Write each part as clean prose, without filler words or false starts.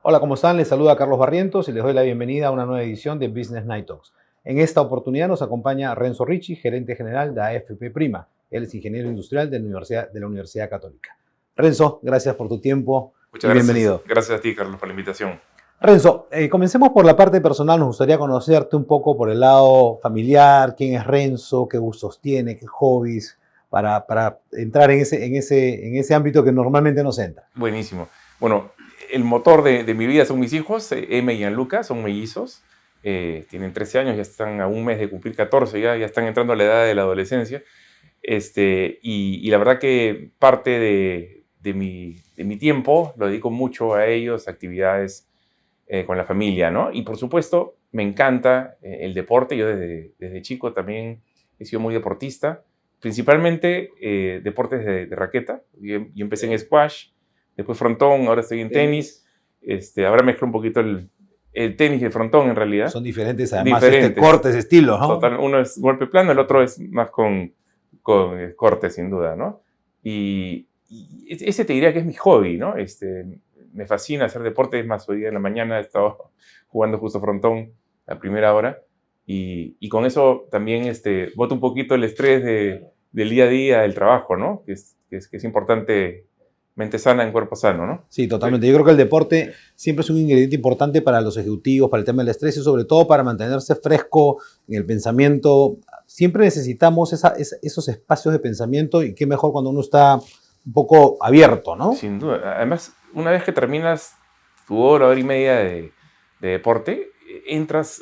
Hola, ¿cómo están? Les saluda Carlos Barrientos y les doy la bienvenida a una nueva edición de Business Night Talks. En esta oportunidad nos acompaña Renzo Ricci, gerente general de AFP Prima. Él es ingeniero industrial de la Universidad Católica. Renzo, gracias por tu tiempo Muchas y gracias. bienvenido. Gracias a ti, Carlos, por la invitación. Renzo, comencemos por la parte personal. Nos gustaría conocerte un poco por el lado familiar, quién es Renzo, qué gustos tiene, qué hobbies, para entrar en ese ámbito que normalmente nos entra. Buenísimo. Bueno, el motor de mi vida son mis hijos, Emma y Gianluca, son mellizos. Tienen 13 años, ya están a un mes de cumplir 14, ya están entrando a la edad de la adolescencia. Y la verdad que parte de mi tiempo lo dedico mucho a ellos, actividades con la familia, ¿no? Y por supuesto, me encanta el deporte. Yo desde chico también he sido muy deportista, principalmente deportes de raqueta. Yo empecé en squash, después frontón, ahora estoy en tenis. Ahora mezclo un poquito el tenis y el frontón en realidad. Son diferentes, además, Diferentes. cortes, estilos, ¿no? Total, uno es golpe plano, el otro es más con corte, sin duda, ¿no? Y ese te diría que es mi hobby, ¿no? Me fascina hacer deporte. Es más, hoy día en la mañana he estado jugando justo frontón a primera hora, y con eso también boto un poquito el estrés del día a día, del trabajo, ¿no? Que es importante, mente sana en cuerpo sano, ¿no? Sí, totalmente. Yo creo que el deporte siempre es un ingrediente importante para los ejecutivos, para el tema del estrés y sobre todo para mantenerse fresco en el pensamiento. Siempre necesitamos esos espacios de pensamiento y qué mejor cuando uno está un poco abierto, ¿no? Sin duda. Además, una vez que terminas tu hora y media de deporte, entras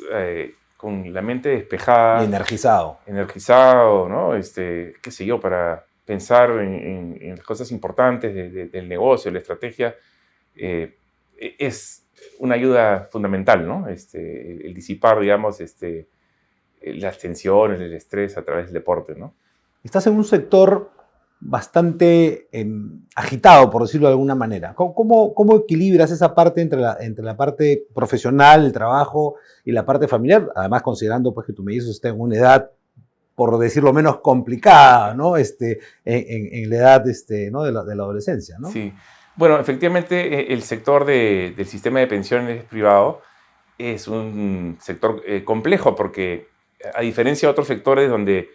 con la mente despejada. Y energizado. Energizado, ¿no? Qué sé yo, para pensar en las cosas importantes del negocio, la estrategia. Es una ayuda fundamental, ¿no? El disipar, digamos, las tensiones, el estrés a través del deporte, ¿no? Estás en un sector bastante agitado, por decirlo de alguna manera. ¿Cómo equilibras esa parte entre la parte profesional, el trabajo, y la parte familiar? Además, considerando pues, que tu mellizo está en una edad, por decirlo menos, complicada, ¿no? En la edad ¿no? de la adolescencia, ¿no? Sí. Bueno, efectivamente, el sector del sistema de pensiones privado es un sector complejo, porque a diferencia de otros sectores donde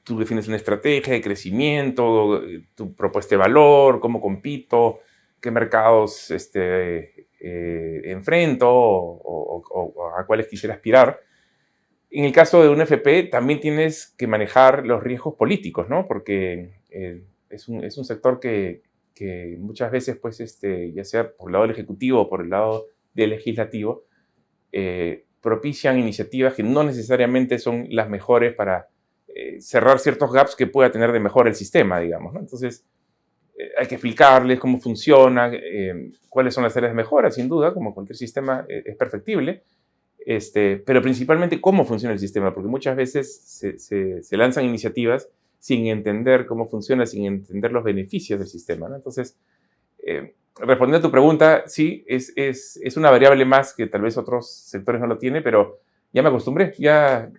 tú defines una estrategia de crecimiento, tu propuesta de valor, cómo compito, qué mercados enfrento o a cuáles quisiera aspirar. En el caso de un FP también tienes que manejar los riesgos políticos, ¿no? Porque es un sector que muchas veces, pues, ya sea por el lado del Ejecutivo o por el lado del Legislativo, propician iniciativas que no necesariamente son las mejores para cerrar ciertos gaps que pueda tener de mejor el sistema, digamos, ¿no? Entonces, hay que explicarles cómo funciona, cuáles son las áreas de mejora. Sin duda, como cualquier sistema, es perfectible, pero principalmente cómo funciona el sistema, porque muchas veces se lanzan iniciativas sin entender cómo funciona, sin entender los beneficios del sistema, ¿no? Entonces, respondiendo a tu pregunta, sí, es una variable más que tal vez otros sectores no lo tienen, pero ya me acostumbré. Ya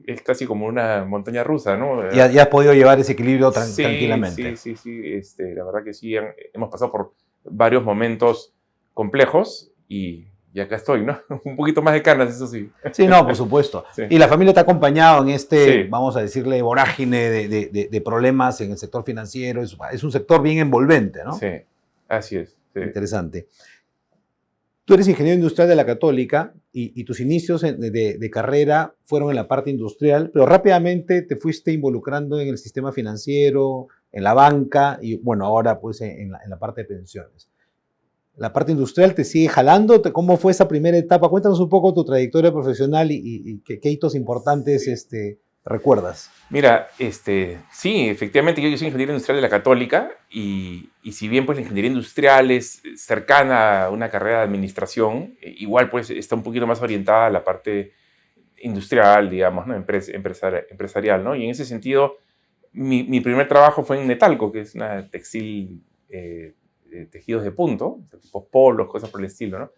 es casi como una montaña rusa, ¿no? Ya has podido llevar ese equilibrio Sí, tranquilamente. sí. La verdad que sí, hemos pasado por varios momentos complejos y acá estoy, ¿no? Un poquito más de canas, eso sí. Sí, no, por supuesto. Sí. Y la familia te ha acompañado en Sí. vamos a decirle, vorágine de problemas en el sector financiero. Es un sector bien envolvente, ¿no? Sí, así es. Sí. Interesante. Tú eres ingeniero industrial de la Católica y tus inicios de carrera fueron en la parte industrial, pero rápidamente te fuiste involucrando en el sistema financiero, en la banca y, bueno, ahora pues en la parte de pensiones. ¿La parte industrial te sigue jalando? ¿Cómo fue esa primera etapa? Cuéntanos un poco tu trayectoria profesional y qué hitos importantes recuerdas. Mira, sí, efectivamente yo soy ingeniero industrial de la Católica y si bien pues la ingeniería industrial es cercana a una carrera de administración, igual pues está un poquito más orientada a la parte industrial, digamos, ¿no? Empresarial, ¿no? Y en ese sentido, mi primer trabajo fue en Netalco, que es una textil de tejidos de punto, tipo polos, cosas por el estilo, ¿no?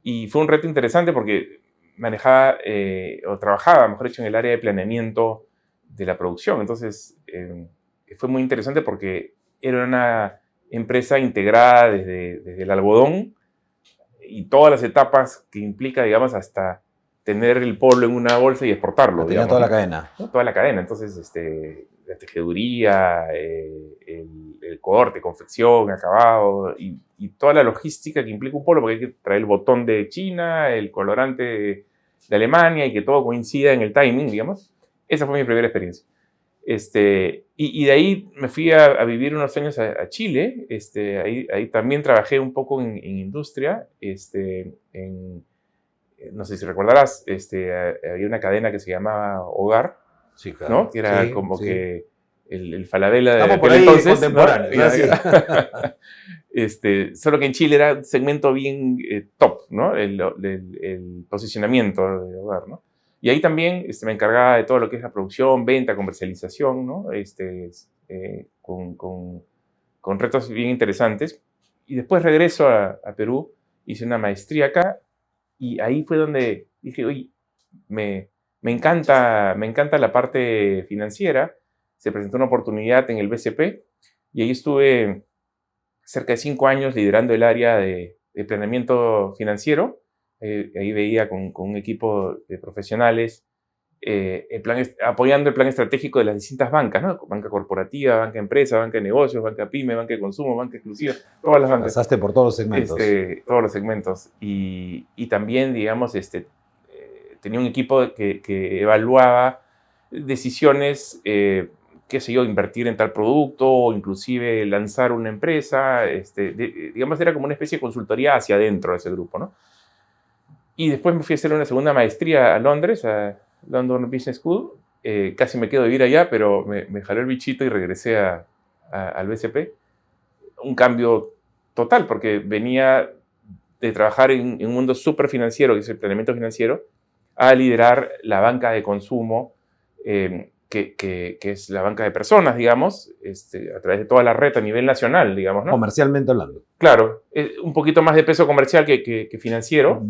Y fue un reto interesante porque manejaba o trabajaba, mejor dicho, en el área de planeamiento de la producción. Entonces, fue muy interesante porque era una empresa integrada desde el algodón y todas las etapas que implica, digamos, hasta tener el polo en una bolsa y exportarlo. Tenía toda la cadena. ¿no? Toda la cadena. Entonces, la tejeduría, el corte, confección, acabado y toda la logística que implica un polo, porque hay que traer el botón de China, el colorante de Alemania y que todo coincida en el timing, digamos. Esa fue mi primera experiencia. Y de ahí me fui a vivir unos años a Chile. Ahí también trabajé un poco en industria. No sé si recordarás, había una cadena que se llamaba Hogar, Sí, claro. ¿no? Que era Sí, como sí. que el Falabella de Estamos por aquel ahí entonces, contemporáneos, ¿no? Sí. Solo que en Chile era un segmento bien top, ¿no? El posicionamiento de Hogar, ¿no? Y ahí también me encargaba de todo lo que es la producción, venta, comercialización, ¿no? Con retos bien interesantes. Y después regreso a Perú, hice una maestría acá, y ahí fue donde dije, oye, me encanta la parte financiera. Se presentó una oportunidad en el BCP, y ahí estuve cerca de 5 años liderando el área de planeamiento financiero. Ahí veía con un equipo de profesionales apoyando el plan estratégico de las distintas bancas, ¿no? Banca corporativa, banca empresa, banca de negocios, banca pyme, banca de consumo, banca exclusiva, todas las bancas. Pasaste por todos los segmentos. Todos los segmentos. Y también, digamos, tenía un equipo que evaluaba decisiones, qué sé yo, invertir en tal producto o inclusive lanzar una empresa. Digamos, era como una especie de consultoría hacia adentro de ese grupo, ¿no? Y después me fui a hacer una segunda maestría a Londres, a London Business School. Casi me quedo a vivir allá, pero me jaló el bichito y regresé al BCP. Un cambio total, porque venía de trabajar en un mundo súper financiero, que es el planeamiento financiero, a liderar la banca de consumo, que es la banca de personas, digamos, a través de toda la red a nivel nacional, digamos, ¿no? Comercialmente hablando. Claro, un poquito más de peso comercial que financiero.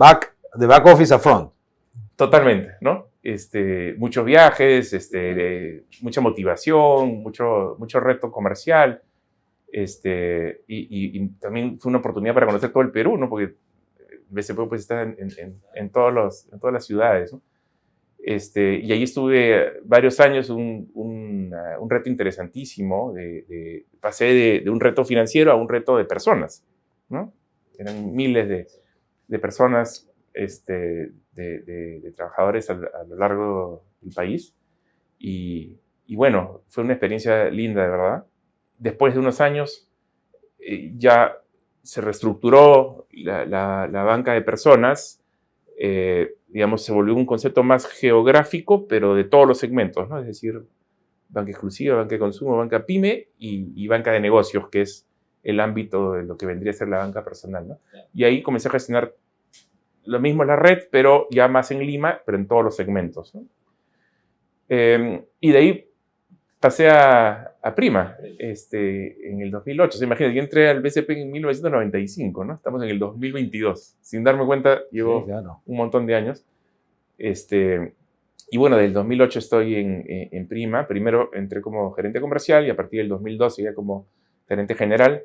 De back office a front. Totalmente, ¿no? Muchos viajes, mucha motivación, mucho reto comercial. Y también fue una oportunidad para conocer todo el Perú, ¿no? Porque BCP pues está en todas las ciudades, ¿no? Y ahí estuve varios años, un reto interesantísimo. Pasé de un reto financiero a un reto de personas, ¿no? Eran miles de personas, de trabajadores a lo largo del país. Y bueno, fue una experiencia linda, de verdad. Después de unos años, ya se reestructuró la banca de personas, digamos, se volvió un concepto más geográfico, pero de todos los segmentos, ¿no? Es decir, banca exclusiva, banca de consumo, banca pyme y banca de negocios, que es el ámbito de lo que vendría a ser la banca personal, ¿no? Y ahí comencé a gestionar lo mismo en la red, pero ya más en Lima, pero en todos los segmentos, ¿no? Y de ahí pasé a Prima en el 2008. O sea, imagínate, yo entré al BCP en 1995, ¿no? Estamos en el 2022. Sin darme cuenta, llevo Sí, claro. un montón de años. Y bueno, del 2008 estoy en Prima. Primero entré como gerente comercial y a partir del 2012 ya como gerente general.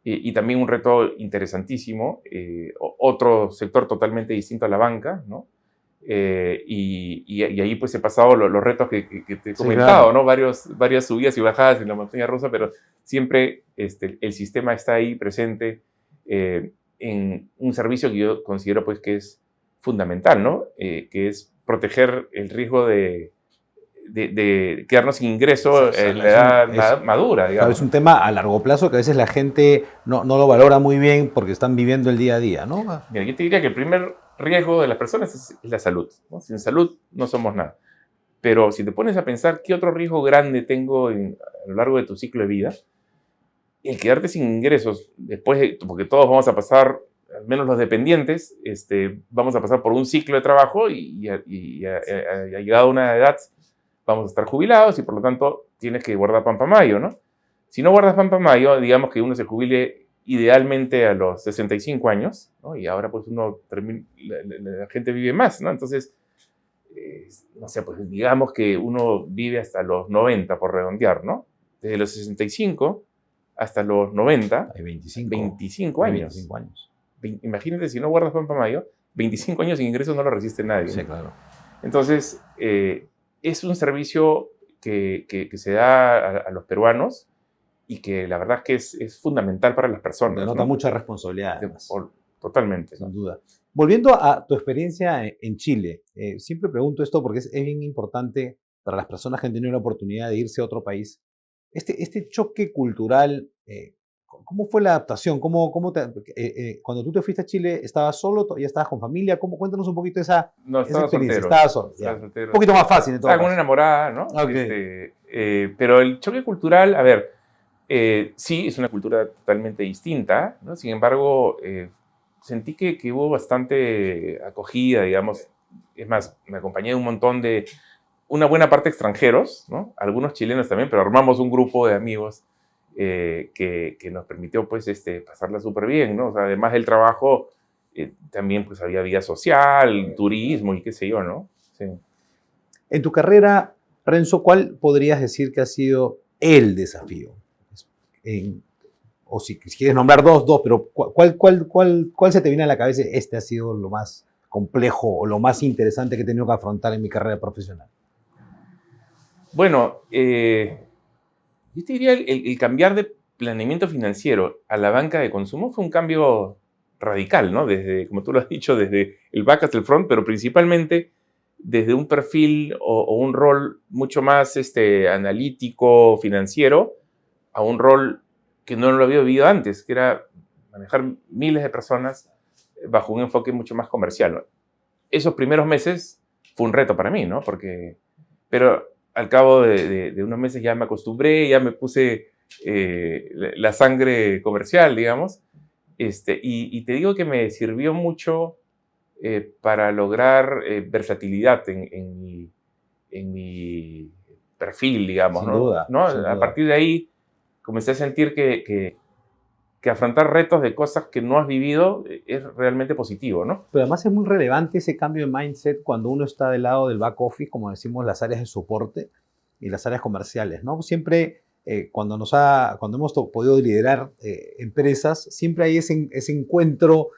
Y también un reto interesantísimo, otro sector totalmente distinto a la banca, ¿no? Y ahí pues he pasado los retos que te he comentado, claro, ¿no? Varias subidas y bajadas en la montaña rusa, pero siempre el sistema está ahí presente en un servicio que yo considero pues que es fundamental, ¿no? Que es proteger el riesgo de quedarnos sin ingreso en la edad madura, digamos. Claro, es un tema a largo plazo que a veces la gente no lo valora muy bien porque están viviendo el día a día, ¿no? Mira, yo te diría que el primer riesgo de las personas es la salud, ¿no? Sin salud no somos nada. Pero si te pones a pensar qué otro riesgo grande tengo a lo largo de tu ciclo de vida, el quedarte sin ingresos, porque todos vamos a pasar, al menos los dependientes, vamos a pasar por un ciclo de trabajo y llegado a una edad vamos a estar jubilados y por lo tanto tienes que guardar pan para mayo, ¿no? Si no guardas pan para mayo, digamos que uno se jubile idealmente a los 65 años, ¿no? Y ahora pues la gente vive más, ¿no? Entonces, no sé, pues digamos que uno vive hasta los 90 por redondear, ¿no? Desde los 65 hasta los 90, hay 25 años. 25 años. imagínate si no guardas pan para mayo, 25 años sin ingresos no lo resiste nadie. Sí, claro. Entonces, es un servicio que se da a los peruanos y que la verdad es que es fundamental para las personas. Denota mucha responsabilidad. Totalmente. Sin duda. Volviendo a tu experiencia en Chile, siempre pregunto esto porque es bien importante para las personas que han tenido la oportunidad de irse a otro país. Este choque cultural, ¿cómo fue la adaptación? Cuando tú te fuiste a Chile, ¿estabas solo? ¿Ya estabas con familia? Cuéntanos un poquito esa estaba experiencia. Soltero. Estaba solo. Estaba soltero. Un poquito más fácil. Estaba con una enamorada, ¿no? Okay. Pero el choque cultural, a ver, sí, es una cultura totalmente distinta, ¿no? Sin embargo, sentí que hubo bastante acogida, digamos. Es más, me acompañé de un montón de, una buena parte extranjeros, ¿no? Algunos chilenos también, pero armamos un grupo de amigos que nos permitió, pues, pasarla súper bien, ¿no? O sea, además del trabajo, también, pues, había vida social, turismo y qué sé yo, ¿no? Sí. En tu carrera, Renzo, ¿cuál podrías decir que ha sido el desafío? O si quieres nombrar dos, pero ¿cuál se te viene a la cabeza? Este ha sido lo más complejo o lo más interesante que he tenido que afrontar en mi carrera profesional. Bueno, yo te diría el cambiar de planeamiento financiero a la banca de consumo fue un cambio radical, ¿no? Desde, como tú lo has dicho, desde el back hasta el front, pero principalmente desde un perfil o un rol mucho más analítico, financiero, a un rol que no lo había vivido antes, que era manejar miles de personas bajo un enfoque mucho más comercial, ¿no? Esos primeros meses fue un reto para mí, ¿no? Pero al cabo de unos meses ya me acostumbré, ya me puse la sangre comercial, digamos, y te digo que me sirvió mucho para lograr versatilidad en mi perfil, digamos, Sin ¿no? duda, ¿No? sin A duda. partir de ahí comencé a sentir que afrontar retos de cosas que no has vivido es realmente positivo, ¿no? Pero además es muy relevante ese cambio de mindset cuando uno está del lado del back office, como decimos, las áreas de soporte y las áreas comerciales, ¿no? Siempre cuando hemos podido liderar empresas, siempre hay ese encuentro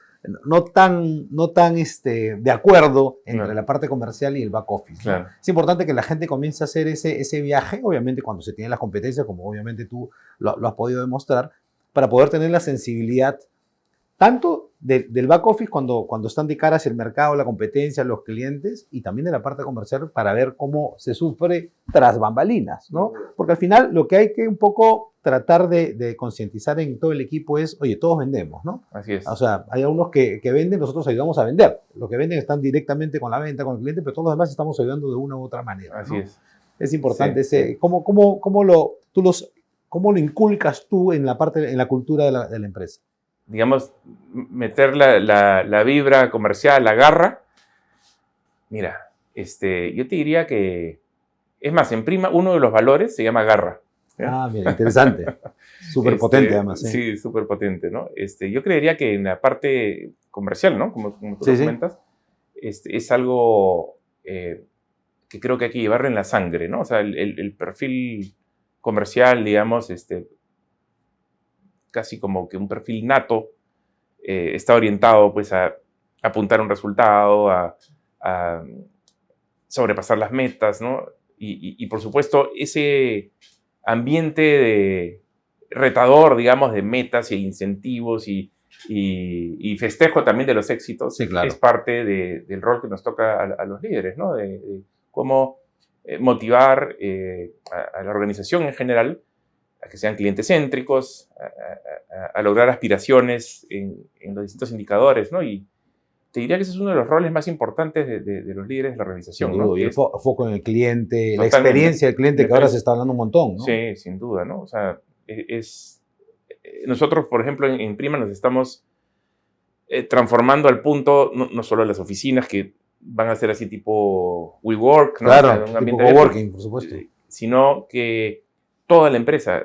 no tan de acuerdo entre Claro. la parte comercial y el back office, ¿no? Claro. Es importante que la gente comience a hacer ese viaje, obviamente cuando se tienen las competencias, como obviamente tú lo has podido demostrar, para poder tener la sensibilidad tanto del back office cuando están de cara hacia el mercado, la competencia, los clientes, y también de la parte comercial para ver cómo se sufre tras bambalinas, ¿no? Porque al final lo que hay que un poco tratar de concientizar en todo el equipo es, oye, todos vendemos, ¿no? Así es. O sea, hay algunos que venden, nosotros ayudamos a vender. Los que venden están directamente con la venta, con el cliente, pero todos los demás estamos ayudando de una u otra manera, Así ¿no? es. Es importante Sí. ¿cómo lo inculcas tú en la cultura de la empresa? Digamos, meter la vibra comercial, la garra. Mira, yo te diría que, es más, en Prima uno de los valores se llama garra. ¿Ya? Ah, mira, interesante. Súper potente además. Sí, súper potente, ¿no? Yo creería que en la parte comercial, ¿no? Como tú Sí, lo sí. comentas, es algo que creo que hay que llevarlo en la sangre, ¿no? O sea, el perfil comercial, digamos, casi como que un perfil nato, está orientado pues a apuntar un resultado, a sobrepasar las metas, ¿no? Y por supuesto ese ambiente de retador, digamos, de metas e incentivos y festejo también de los éxitos, Sí, claro. es parte del rol que nos toca a los líderes, ¿no? De cómo motivar a la organización en general a que sean clientes céntricos, a lograr aspiraciones en los distintos indicadores, ¿no? Y te diría que ese es uno de los roles más importantes de los líderes de la organización, Sin ¿no? duda, y el foco en el cliente, la Totalmente. experiencia del cliente, que ahora se está hablando un montón, ¿no? Sí, sin duda, ¿no? O sea, nosotros, por ejemplo, en Prima nos estamos transformando al punto, no solo las oficinas que van a ser así tipo WeWork, ¿no? Claro, O sea, un tipo ambiente coworking, por supuesto. sino que toda la empresa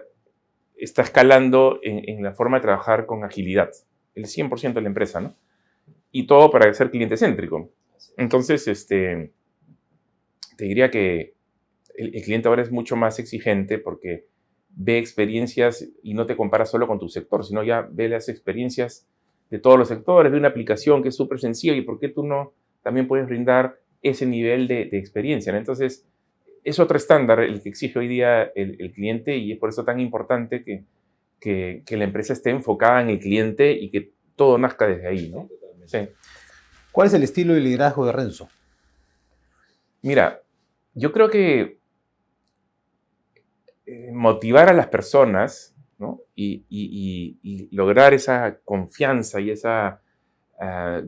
está escalando en la forma de trabajar con agilidad. El 100% de la empresa, ¿no? Y todo para ser cliente céntrico. Entonces, te diría que el cliente ahora es mucho más exigente porque ve experiencias y no te compara solo con tu sector, sino ya ve las experiencias de todos los sectores, de una aplicación que es súper sencilla, y por qué tú no también puedes brindar ese nivel de experiencia, ¿no? Entonces, es otro estándar el que exige hoy día el cliente, y es por eso tan importante que la empresa esté enfocada en el cliente y que todo nazca desde ahí, ¿no? Sí. ¿Cuál es el estilo de liderazgo de Renzo? Mira, yo creo que motivar a las personas, ¿no? y lograr esa confianza y esa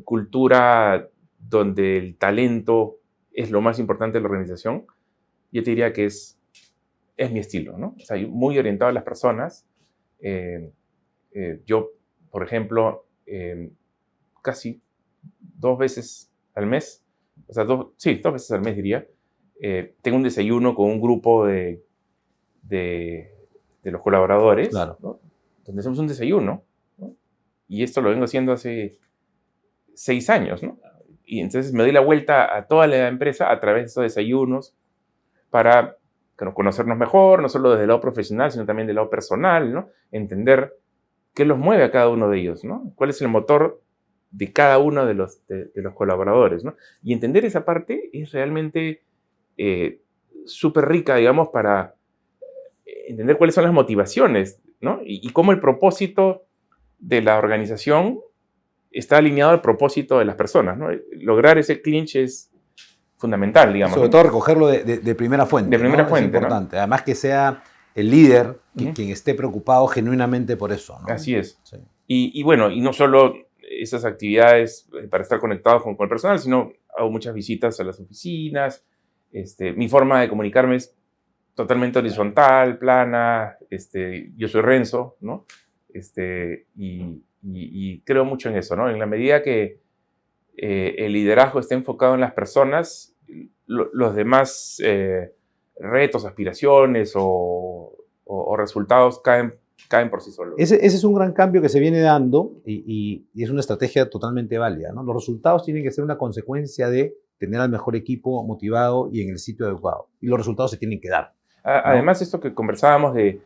cultura donde el talento es lo más importante de la organización, yo te diría que es mi estilo, ¿no? O sea, muy orientado a las personas. Yo, por ejemplo, casi 2 veces al mes, o sea, 2 veces al mes diría, tengo un desayuno con un grupo de los colaboradores, Claro. ¿no? Donde hacemos un desayuno, ¿no? Y esto lo vengo haciendo hace 6 años, ¿no? Y entonces me doy la vuelta a toda la empresa a través de estos desayunos para conocernos mejor, no solo desde el lado profesional, sino también del lado personal, ¿no? Entender qué los mueve a cada uno de ellos, ¿no? Cuál es el motor de cada uno de los colaboradores, ¿no? Y entender esa parte es realmente súper rica, digamos, para entender cuáles son las motivaciones, ¿no? Y cómo el propósito de la organización está alineado al propósito de las personas, ¿no? Lograr ese clinch es fundamental, digamos. Sobre todo recogerlo de primera fuente. De primera fuente, es importante. ¿No? Además que sea el líder quien esté preocupado genuinamente por eso, ¿no? Así es. Sí. Y bueno, y no solo esas actividades para estar conectados con el personal, sino hago muchas visitas a las oficinas. Mi forma de comunicarme es totalmente horizontal, plana. Yo soy Renzo, ¿no? Y creo mucho en eso, ¿no? En la medida que el liderazgo esté enfocado en las personas, los demás retos, aspiraciones o resultados caen por sí solos. Ese es un gran cambio que se viene dando y es una estrategia totalmente válida, ¿no? Los resultados tienen que ser una consecuencia de tener al mejor equipo motivado y en el sitio adecuado. Y los resultados se tienen que dar, ¿no? Además, esto que conversábamos de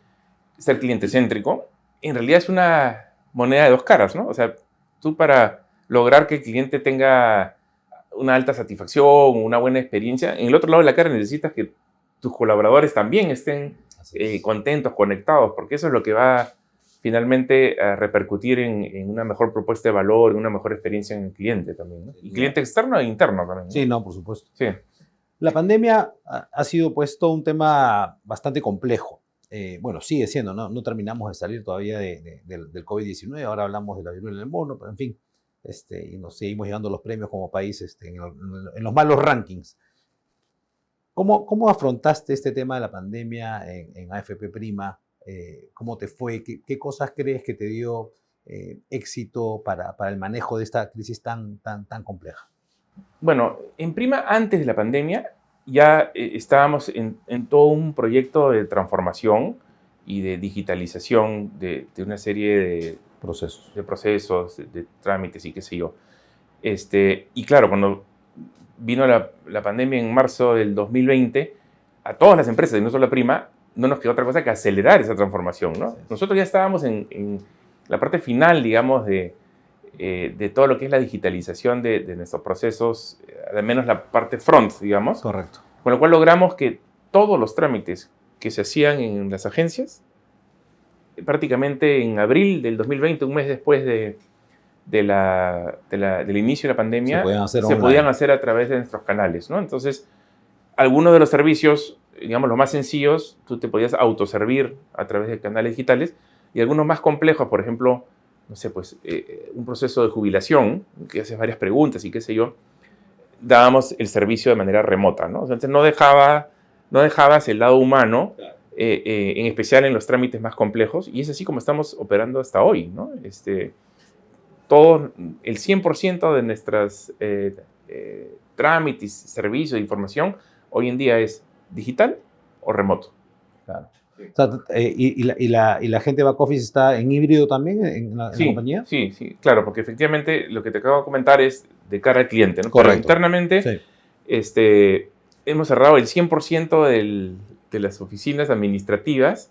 ser cliente céntrico, en realidad es una moneda de 2 caras, ¿no? O sea, tú para lograr que el cliente tenga una alta satisfacción, una buena experiencia, en el otro lado de la cara necesitas que tus colaboradores también estén contentos, conectados, porque eso es lo que va finalmente a repercutir en una mejor propuesta de valor, en una mejor experiencia en el cliente también, ¿no? Y cliente externo e interno también, ¿no? Sí, no, por supuesto. Sí. La pandemia ha sido pues todo un tema bastante complejo. Bueno, sigue siendo, ¿no? No terminamos de salir todavía del COVID-19, ahora hablamos de la viruela del mono, pero en fin, y nos seguimos llegando a los premios como país en los malos rankings. ¿Cómo afrontaste este tema de la pandemia en AFP Prima? ¿Cómo te fue? ¿Qué cosas crees que te dio éxito para el manejo de esta crisis tan compleja? Bueno, en Prima, antes de la pandemia, ya estábamos en todo un proyecto de transformación y de digitalización de una serie de procesos, de trámites y qué sé yo. Y claro, cuando vino la pandemia en marzo del 2020, a todas las empresas, y no solo a Prima, no nos quedó otra cosa que acelerar esa transformación, ¿no? Sí. Nosotros ya estábamos en la parte final, digamos, de todo lo que es la digitalización de nuestros procesos, al menos la parte front, digamos. Correcto. Con lo cual logramos que todos los trámites que se hacían en las agencias, prácticamente en abril del 2020, un mes después del inicio de la pandemia, se podían hacer a través de nuestros canales, ¿no? Entonces, algunos de los servicios, digamos, los más sencillos, tú te podías autoservir a través de canales digitales, y algunos más complejos, por ejemplo, no sé, pues, un proceso de jubilación, que haces varias preguntas y qué sé yo, dábamos el servicio de manera remota, ¿no? O sea, entonces no dejabas el lado humano, en especial en los trámites más complejos, y es así como estamos operando hasta hoy, ¿no? Todo, el 100% de nuestras trámites, servicios de información, hoy en día es digital o remoto. Claro. O sea, y la gente de back office está en híbrido también en la compañía. Sí, claro, porque efectivamente lo que te acabo de comentar es de cara al cliente, ¿no? Correcto. Pero internamente, sí. Hemos cerrado el 100% de las oficinas administrativas,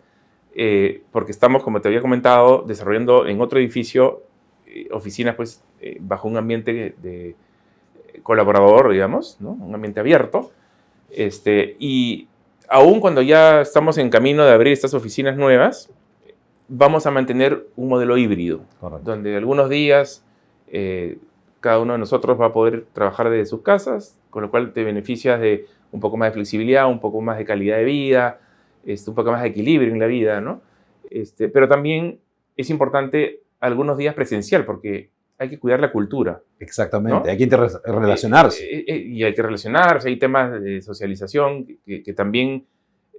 porque estamos, como te había comentado, desarrollando en otro edificio oficinas pues bajo un ambiente de colaborador, digamos, ¿no? Un ambiente abierto. Y aún cuando ya estamos en camino de abrir estas oficinas nuevas, vamos a mantener un modelo híbrido, Correcto. donde algunos días cada uno de nosotros va a poder trabajar desde sus casas, con lo cual te beneficias de un poco más de flexibilidad, un poco más de calidad de vida, un poco más de equilibrio en la vida, ¿no? Pero también es importante algunos días presencial, porque hay que cuidar la cultura. Exactamente, ¿No? hay que relacionarse. Y hay que relacionarse, hay temas de socialización que también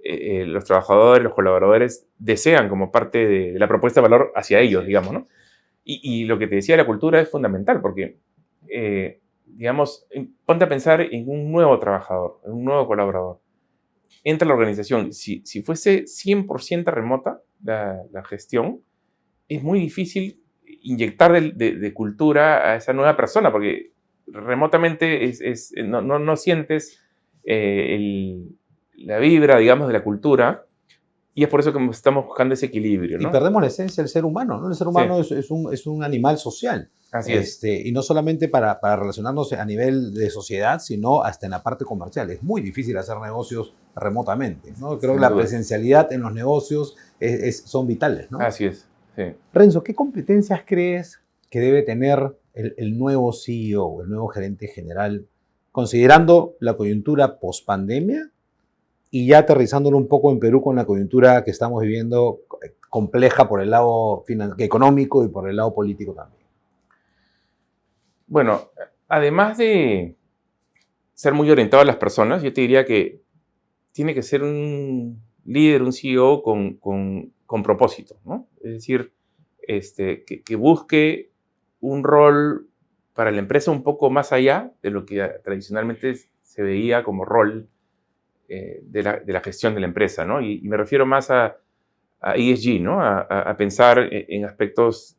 los trabajadores, los colaboradores desean como parte de la propuesta de valor hacia ellos, digamos, ¿no? Y lo que te decía de la cultura es fundamental porque, digamos, ponte a pensar en un nuevo trabajador, en un nuevo colaborador. Entra a la organización. Si fuese 100% remota la gestión, es muy difícil inyectar de cultura a esa nueva persona, porque remotamente no sientes la vibra, digamos, de la cultura, y es por eso que estamos buscando ese equilibrio, ¿no? Y perdemos la esencia del ser humano, ¿no? El ser humano Sí. es un animal social. Así es. Y no solamente para relacionarnos a nivel de sociedad, sino hasta en la parte comercial. Es muy difícil hacer negocios remotamente, ¿no? Creo Sin que la duda. presencialidad en los negocios son vitales, ¿no? Así es, sí. Renzo, ¿qué competencias crees que debe tener el nuevo CEO, el nuevo gerente general, considerando la coyuntura post-pandemia y ya aterrizándolo un poco en Perú con la coyuntura que estamos viviendo compleja por el lado económico y por el lado político también? Bueno, además de ser muy orientado a las personas, yo te diría que tiene que ser un líder, un CEO con propósito, ¿no? Es decir, que busque un rol para la empresa un poco más allá de lo que tradicionalmente se veía como rol de la gestión de la empresa, ¿no? Y me refiero más a ESG, ¿no? A pensar en aspectos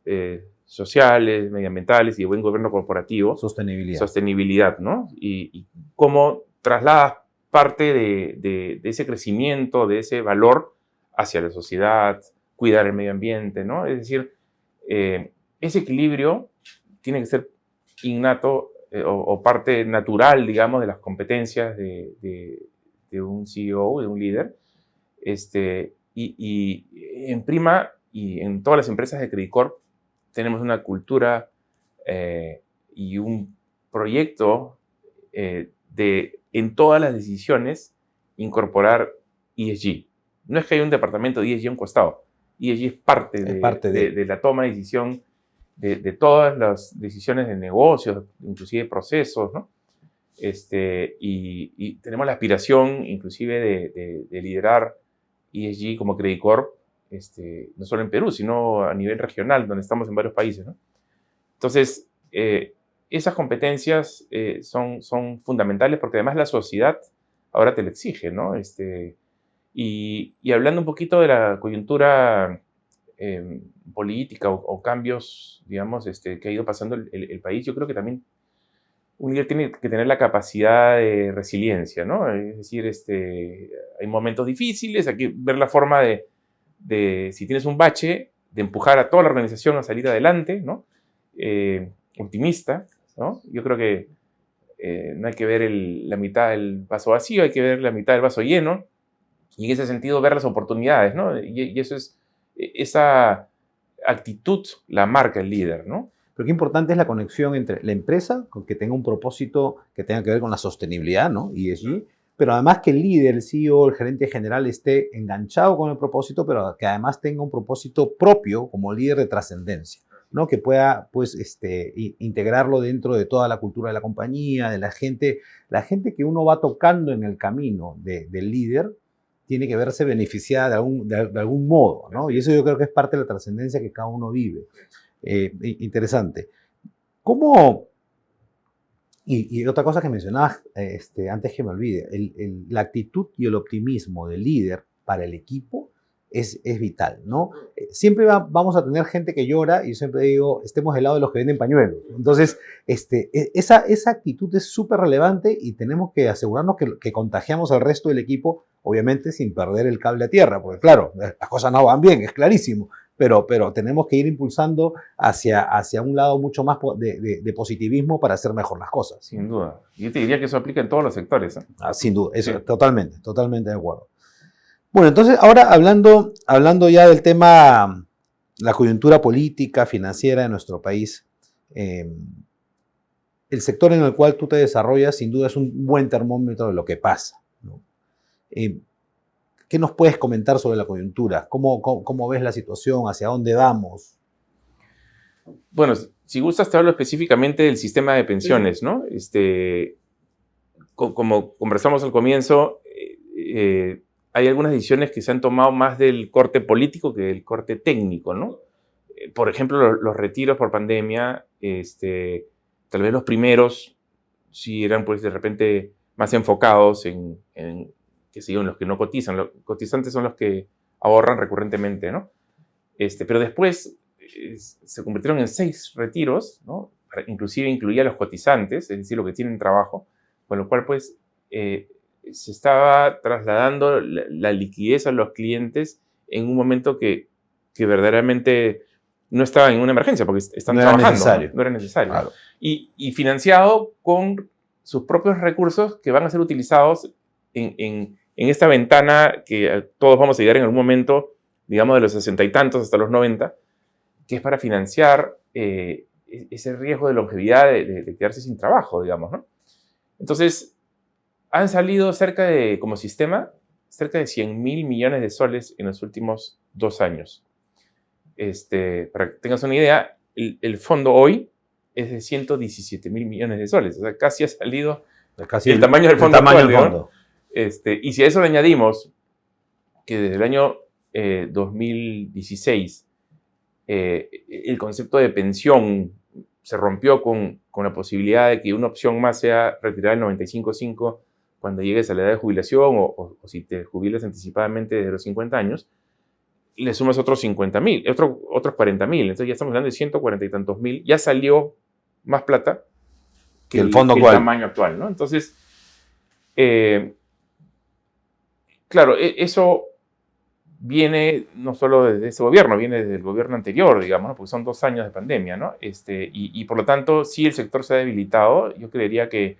sociales, medioambientales y de buen gobierno corporativo. Sostenibilidad, ¿no? Y cómo trasladas parte de ese crecimiento, de ese valor hacia la sociedad, cuidar el medio ambiente, ¿no? Es decir, ese equilibrio tiene que ser innato o parte natural, digamos, de las competencias de un CEO, de un líder. Y en Prima y en todas las empresas de Credicorp tenemos una cultura y un proyecto en todas las decisiones incorporar ESG. No es que haya un departamento de ESG a un costado. ESG es parte de la toma de decisión de todas las decisiones de negocios, inclusive procesos, ¿no? Y tenemos la aspiración inclusive de liderar ESG como Credicorp, no solo en Perú, sino a nivel regional, donde estamos en varios países, ¿no? Entonces, esas competencias son fundamentales porque además la sociedad ahora te lo exige, ¿no? Y hablando un poquito de la coyuntura política o cambios, digamos, que ha ido pasando el país, yo creo que también un líder tiene que tener la capacidad de resiliencia, ¿no? Es decir, hay momentos difíciles, hay que ver la forma de si tienes un bache, de empujar a toda la organización a salir adelante, ¿no? Optimista, ¿no? Yo creo que no hay que ver la mitad del vaso vacío, hay que ver la mitad del vaso lleno, y en ese sentido ver las oportunidades, ¿no? Y eso esa actitud la marca el líder, ¿no? Pero qué importante es la conexión entre la empresa, que tenga un propósito que tenga que ver con la sostenibilidad, ¿no? ESG, pero además que el líder, el CEO, el gerente general esté enganchado con el propósito, pero que además tenga un propósito propio como líder de trascendencia, ¿no? Que pueda, pues, integrarlo dentro de toda la cultura de la compañía, de la gente que uno va tocando en el camino del líder, tiene que verse beneficiada de algún modo, ¿no? Y eso yo creo que es parte de la trascendencia que cada uno vive. Interesante. ¿Cómo? Y otra cosa que mencionabas antes que me olvide, la actitud y el optimismo del líder para el equipo es vital, ¿no? Siempre vamos a tener gente que llora y yo siempre digo, estemos del lado de los que venden pañuelos. Entonces, esa actitud es súper relevante y tenemos que asegurarnos que contagiamos al resto del equipo, obviamente sin perder el cable a tierra, porque claro, las cosas no van bien, es clarísimo, pero tenemos que ir impulsando hacia un lado mucho más de positivismo para hacer mejor las cosas. Sin duda. Yo te diría que eso aplica en todos los sectores, ¿eh? Sin duda, eso, Sí. totalmente de acuerdo. Bueno, entonces ahora hablando ya del tema, la coyuntura política, financiera de nuestro país, el sector en el cual tú te desarrollas sin duda es un buen termómetro de lo que pasa, ¿no? ¿Qué nos puedes comentar sobre la coyuntura? ¿Cómo ves la situación? ¿Hacia dónde vamos? Bueno, si gustas te hablo específicamente del sistema de pensiones, ¿no? Como conversamos al comienzo, hay algunas decisiones que se han tomado más del corte político que del corte técnico, ¿no? Por ejemplo, los retiros por pandemia, tal vez los primeros sí eran, pues, de repente más enfocados en qué sé yo, en los que no cotizan. Los cotizantes son los que ahorran recurrentemente, ¿no? Pero después se convirtieron en 6 retiros, ¿no? Inclusive incluía a los cotizantes, es decir, los que tienen trabajo, con lo cual, pues, se estaba trasladando la liquidez a los clientes en un momento que verdaderamente no estaba en una emergencia, porque están trabajando. No era necesario. Claro. Y financiado con sus propios recursos que van a ser utilizados en esta ventana que todos vamos a llegar en algún momento, digamos de los 60 y tantos hasta los 90, que es para financiar ese riesgo de longevidad de quedarse sin trabajo, digamos, ¿no? Entonces, han salido como sistema, cerca de 100.000 millones de soles en los últimos 2 años. Para que tengas una idea, el fondo hoy es de 117.000 millones de soles, o sea, casi ha salido el tamaño del fondo actual, ¿no? Y si a eso le añadimos que desde el año 2016 el concepto de pensión se rompió con la posibilidad de que una opción más sea retirar el 95.5 cuando llegues a la edad de jubilación o si te jubilas anticipadamente desde los 50 años, le sumas otros 50.000, otros 40.000, entonces ya estamos hablando de 140 y tantos mil, ya salió más plata que el fondo actual. El tamaño actual, ¿no? Entonces, claro, eso viene no solo desde ese gobierno, viene desde el gobierno anterior, digamos, ¿no? Porque son 2 años de pandemia, ¿no? Y por lo tanto, si el sector se ha debilitado, yo creería que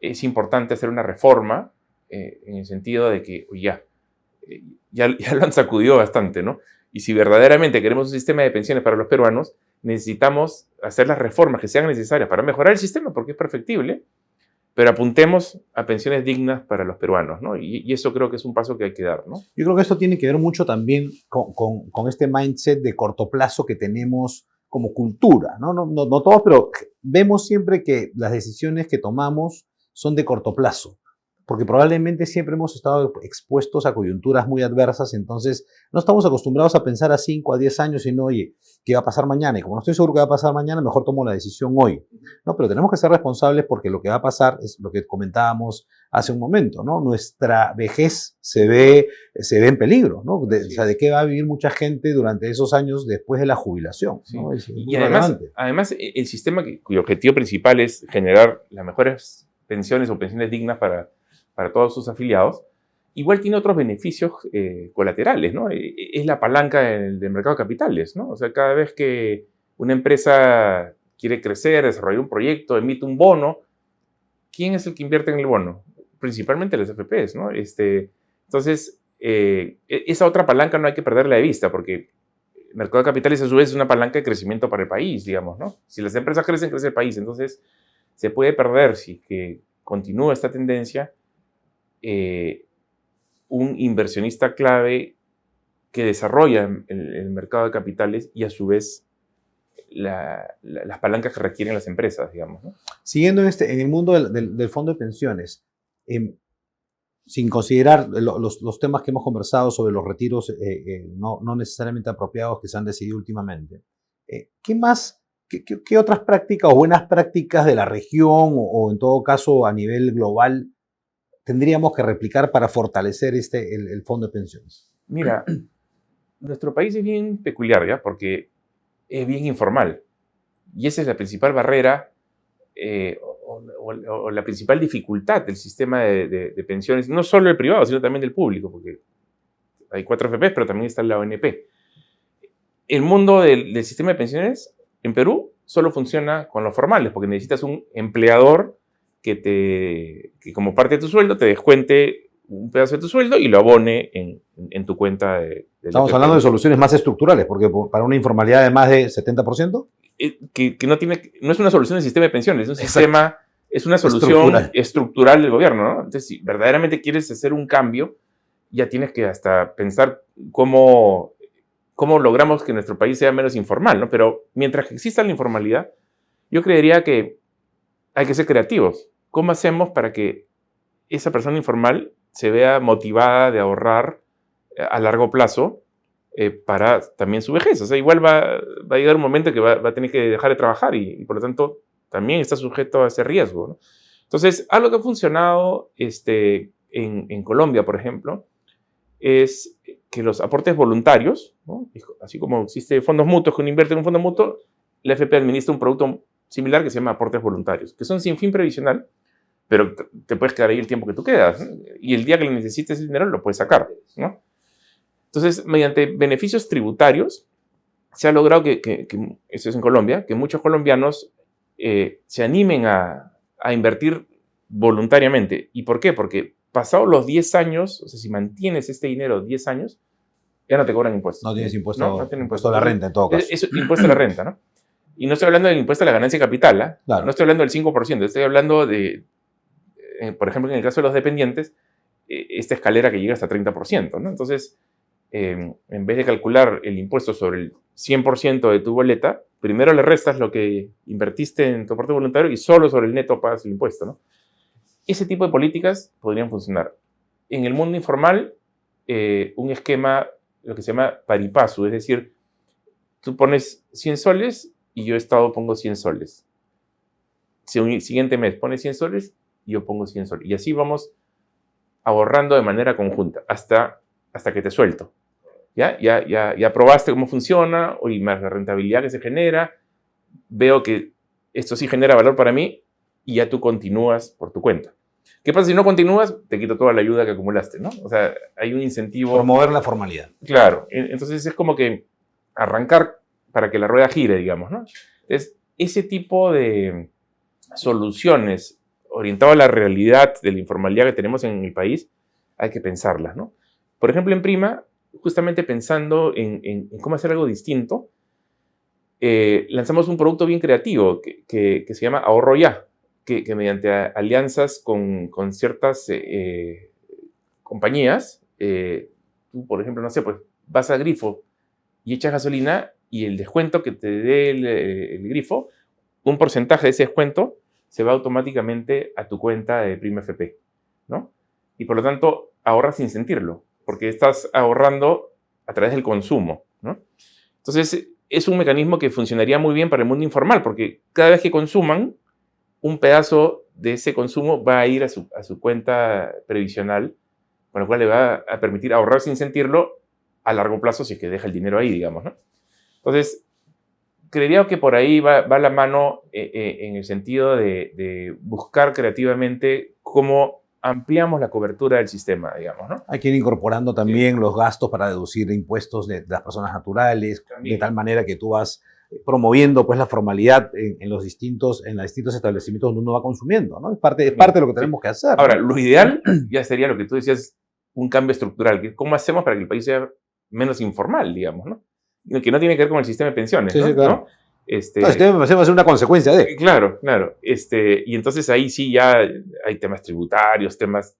es importante hacer una reforma en el sentido de que ya lo han sacudido bastante, ¿no? Y si verdaderamente queremos un sistema de pensiones para los peruanos, necesitamos hacer las reformas que sean necesarias para mejorar el sistema, porque es perfectible, pero apuntemos a pensiones dignas para los peruanos, ¿no? Y eso creo que es un paso que hay que dar, ¿no? Yo creo que esto tiene que ver mucho también con este mindset de corto plazo que tenemos como cultura, ¿no? No todos, pero vemos siempre que las decisiones que tomamos son de corto plazo, porque probablemente siempre hemos estado expuestos a coyunturas muy adversas, entonces no estamos acostumbrados a pensar a 5, a 10 años, sino, oye, ¿qué va a pasar mañana? Y como no estoy seguro qué va a pasar mañana, mejor tomo la decisión hoy, ¿no? Pero tenemos que ser responsables porque lo que va a pasar es lo que comentábamos hace un momento, ¿no? Nuestra vejez se ve en peligro, ¿no? O sea, ¿de qué va a vivir mucha gente durante esos años después de la jubilación? Sí. ¿No? Y además, el sistema cuyo objetivo principal es generar las mejores pensiones o pensiones dignas para todos sus afiliados, igual tiene otros beneficios colaterales, ¿no? Es la palanca del mercado de capitales, ¿no? O sea, cada vez que una empresa quiere crecer, desarrollar un proyecto, emite un bono, ¿quién es el que invierte en el bono? Principalmente las AFPs, ¿no? Entonces, esa otra palanca no hay que perderla de vista, porque el mercado de capitales a su vez es una palanca de crecimiento para el país, digamos, ¿no? Si las empresas crecen, crece el país. Entonces, se puede perder si que continúa esta tendencia un inversionista clave que desarrolla el mercado de capitales y a su vez las palancas que requieren las empresas, digamos, ¿no? Siguiendo en el mundo del fondo de pensiones, sin considerar los temas que hemos conversado sobre los retiros no necesariamente apropiados que se han decidido últimamente, ¿qué otras prácticas o buenas prácticas de la región o en todo caso a nivel global tendríamos que replicar para fortalecer el fondo de pensiones? Mira, nuestro país es bien peculiar, ¿ya? Porque es bien informal. Y esa es la principal barrera o la principal dificultad del sistema de pensiones, no solo del privado, sino también del público, porque hay 4 AFPs, pero también está la ONP. el mundo del sistema de pensiones en Perú solo funciona con los formales, porque necesitas un empleador que como parte de tu sueldo te descuente un pedazo de tu sueldo y lo abone en tu cuenta del Estamos FP. hablando de soluciones más estructurales, porque para una informalidad de más de 70%. Que no es una solución del sistema de pensiones, es un sistema, es una solución estructural del gobierno, ¿no? Entonces, si verdaderamente quieres hacer un cambio, ya tienes que hasta pensar cómo logramos que nuestro país sea menos informal, ¿no? Pero mientras que exista la informalidad, yo creería que hay que ser creativos. ¿Cómo hacemos para que esa persona informal se vea motivada de ahorrar a largo plazo para también su vejez? O sea, igual va a llegar un momento que va a tener que dejar de trabajar y por lo tanto también está sujeto a ese riesgo, ¿no? Entonces, algo que ha funcionado en Colombia, por ejemplo, es que los aportes voluntarios, ¿no? Así como existe fondos mutuos que uno invierte en un fondo mutuo, la AFP administra un producto similar que se llama aportes voluntarios, que son sin fin previsional, pero te puedes quedar ahí el tiempo que tú quedas, ¿no? Y el día que le necesites el dinero lo puedes sacar, ¿no? Entonces, mediante beneficios tributarios, se ha logrado eso es en Colombia, que muchos colombianos se animen a invertir voluntariamente. ¿Y por qué? Porque pasados los 10 años, o sea, si mantienes este dinero 10 años, ya no te cobran impuestos. No tienes impuesto, no tienes impuesto a la renta en todo caso. Es impuesto a la renta, ¿no? Y no estoy hablando del impuesto a la ganancia de capital, ¿eh? Claro. No estoy hablando del 5%, estoy hablando por ejemplo, en el caso de los dependientes, esta escalera que llega hasta 30%, ¿no? Entonces, en vez de calcular el impuesto sobre el 100% de tu boleta, primero le restas lo que invertiste en tu aporte voluntario y solo sobre el neto pagas el impuesto, ¿no? Ese tipo de políticas podrían funcionar. En el mundo informal, un esquema, lo que se llama pari passu, es decir, tú pones 100 soles y yo Estado pongo 100 soles. Si un siguiente mes pones 100 soles, yo pongo 100 soles. Y así vamos ahorrando de manera conjunta hasta que te suelto. Ya probaste cómo funciona, y más la rentabilidad que se genera, veo que esto sí genera valor para mí y ya tú continúas por tu cuenta. ¿Qué pasa si no continúas? Te quito toda la ayuda que acumulaste, ¿no? O sea, hay un incentivo. Promover la formalidad. Claro, entonces es como que arrancar para que la rueda gire, digamos, ¿no? Entonces, ese tipo de soluciones orientado a la realidad de la informalidad que tenemos en el país, hay que pensarlas, ¿no? Por ejemplo, en Prima, justamente pensando en cómo hacer algo distinto, lanzamos un producto bien creativo que se llama Ahorro Ya, que mediante alianzas con ciertas compañías, tú, por ejemplo, no sé, pues vas a Grifo y echas gasolina y el descuento que te dé el Grifo, un porcentaje de ese descuento se va automáticamente a tu cuenta de Prima FP, ¿no? Y por lo tanto ahorras sin sentirlo, porque estás ahorrando a través del consumo, ¿no? Entonces es un mecanismo que funcionaría muy bien para el mundo informal, porque cada vez que consuman, un pedazo de ese consumo va a ir a su cuenta previsional, con lo cual le va a permitir ahorrar sin sentirlo a largo plazo si es que deja el dinero ahí, digamos, ¿no? Entonces, creería que por ahí va la mano en el sentido de buscar creativamente cómo ampliamos la cobertura del sistema, digamos, ¿no? Hay que ir incorporando también los gastos para deducir impuestos de las personas naturales, de tal manera que tú vas promoviendo pues la formalidad en los distintos establecimientos donde uno va consumiendo, ¿no? Es parte de lo que tenemos que hacer, ¿no? Ahora, lo ideal ya sería lo que tú decías, un cambio estructural, que cómo hacemos para que el país sea menos informal, digamos, ¿no? Que no tiene que ver con el sistema de pensiones, sí, ¿no? Sí, claro. ¿No? El sistema de pensiones va a ser una consecuencia de. Claro. Y entonces ahí sí ya hay temas tributarios, temas...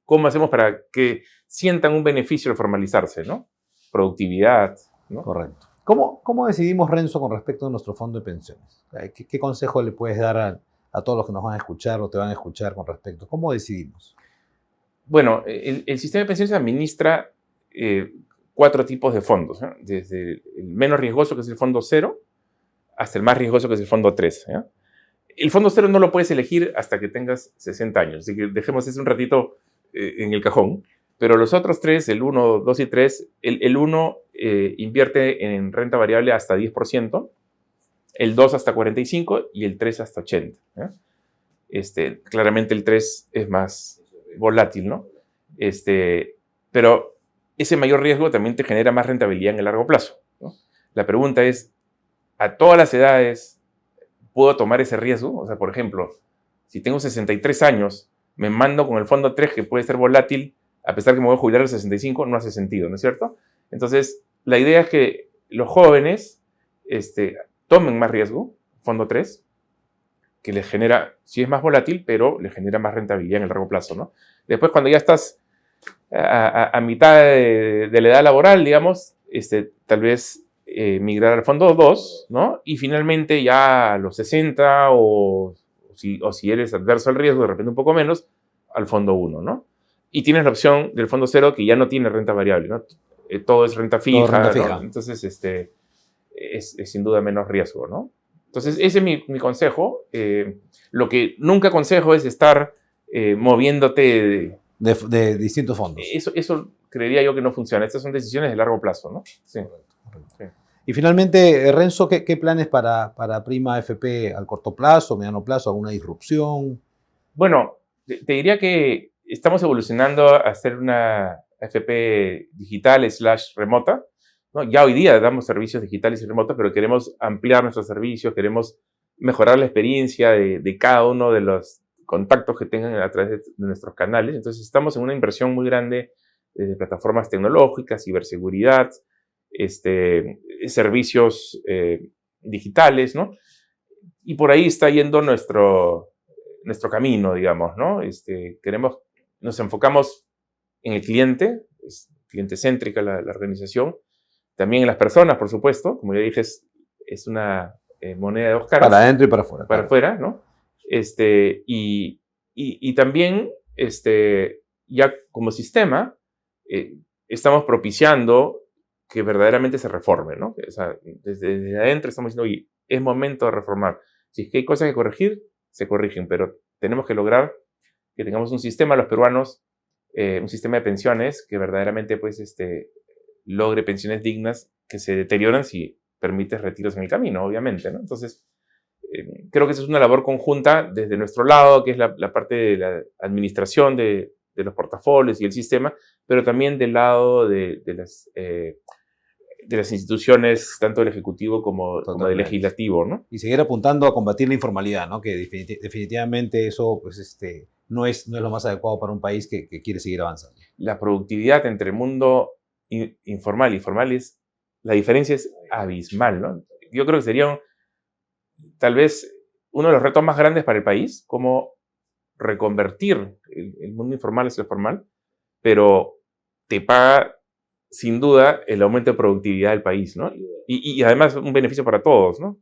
¿Cómo hacemos para que sientan un beneficio al formalizarse, ¿no? Productividad, ¿no? Correcto. ¿Cómo decidimos, Renzo, con respecto a nuestro fondo de pensiones? ¿Qué consejo le puedes dar a todos los que nos van a escuchar o te van a escuchar con respecto? ¿Cómo decidimos? Bueno, el sistema de pensiones administra 4 tipos de fondos, ¿no? Desde el menos riesgoso, que es el fondo 0, hasta el más riesgoso, que es el fondo 3. ¿no? El fondo 0 no lo puedes elegir hasta que tengas 60 años, así que dejemos eso un ratito en el cajón. Pero los otros 3, el 1, 2 y 3, el 1 invierte en renta variable hasta 10%, el 2 hasta 45% y el 3 hasta 80%. ¿eh? Claramente el 3 es más volátil, ¿no? Pero ese mayor riesgo también te genera más rentabilidad en el largo plazo. ¿no? La pregunta es, ¿a todas las edades puedo tomar ese riesgo? O sea, por ejemplo, si tengo 63 años, me mando con el fondo 3 que puede ser volátil, a pesar que me voy a jubilar a los 65, no hace sentido, ¿no es cierto? Entonces, la idea es que los jóvenes tomen más riesgo, fondo 3, que les genera, sí es más volátil, pero les genera más rentabilidad en el largo plazo, ¿no? Después, cuando ya estás a mitad de la edad laboral, digamos, tal vez migrar al fondo 2, ¿no? Y finalmente ya a los 60 o si eres adverso al riesgo, de repente un poco menos, al fondo 1, ¿no? Y tienes la opción del fondo 0 que ya no tiene renta variable, ¿no? Todo es renta fija, Todo renta fija. ¿no? Entonces, es sin duda menos riesgo, ¿no? Entonces, ese es mi consejo. Lo que nunca aconsejo es estar moviéndote De distintos fondos. Eso creería yo que no funciona. Estas son decisiones de largo plazo, ¿no? Sí. Correcto. Sí. Y finalmente, Renzo, ¿qué planes para Prima AFP al corto plazo, mediano plazo, alguna disrupción? Bueno, te diría que estamos evolucionando a hacer una AFP digital / remota, ¿no? Ya hoy día damos servicios digitales y remotos, pero queremos ampliar nuestros servicios, queremos mejorar la experiencia de cada uno de los contactos que tengan a través de nuestros canales. Entonces estamos en una inversión muy grande de plataformas tecnológicas, ciberseguridad, servicios digitales, ¿no? Y por ahí está yendo nuestro camino, digamos, ¿no? Nos enfocamos en el cliente, es cliente céntrica la organización, también en las personas, por supuesto, como ya dije, es una moneda de dos caras. Para adentro y para afuera. Para afuera, ¿no? Y también, ya como sistema, estamos propiciando que verdaderamente se reforme, ¿no? O sea, desde adentro estamos diciendo, oye, es momento de reformar. Si es que hay cosas que corregir, se corrigen, pero tenemos que lograr que tengamos un sistema, los peruanos, un sistema de pensiones que verdaderamente, pues, logre pensiones dignas que se deterioran si permites retiros en el camino, obviamente, ¿no? Entonces, creo que esa es una labor conjunta desde nuestro lado, que es la parte de la administración de los portafolios y el sistema, pero también del lado de las instituciones, tanto del Ejecutivo como del Legislativo, ¿no? Y seguir apuntando a combatir la informalidad, ¿no? Que definitivamente eso pues, no es lo más adecuado para un país que quiere seguir avanzando. La productividad entre el mundo informal y formal la diferencia es abismal, ¿no? Yo creo que sería tal vez uno de los retos más grandes para el país, cómo reconvertir el mundo informal hacia el formal, pero te paga sin duda el aumento de productividad del país, ¿no? Y además un beneficio para todos, ¿no?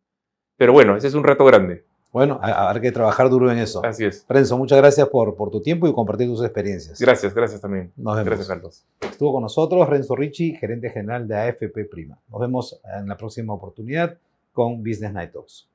Pero bueno, ese es un reto grande. Bueno, habrá que trabajar duro en eso. Así es. Renzo, muchas gracias por tu tiempo y compartir tus experiencias. Gracias también. Nos vemos. Gracias, Carlos. Estuvo con nosotros Renzo Ricci, gerente general de AFP Prima. Nos vemos en la próxima oportunidad con Business Night Talks.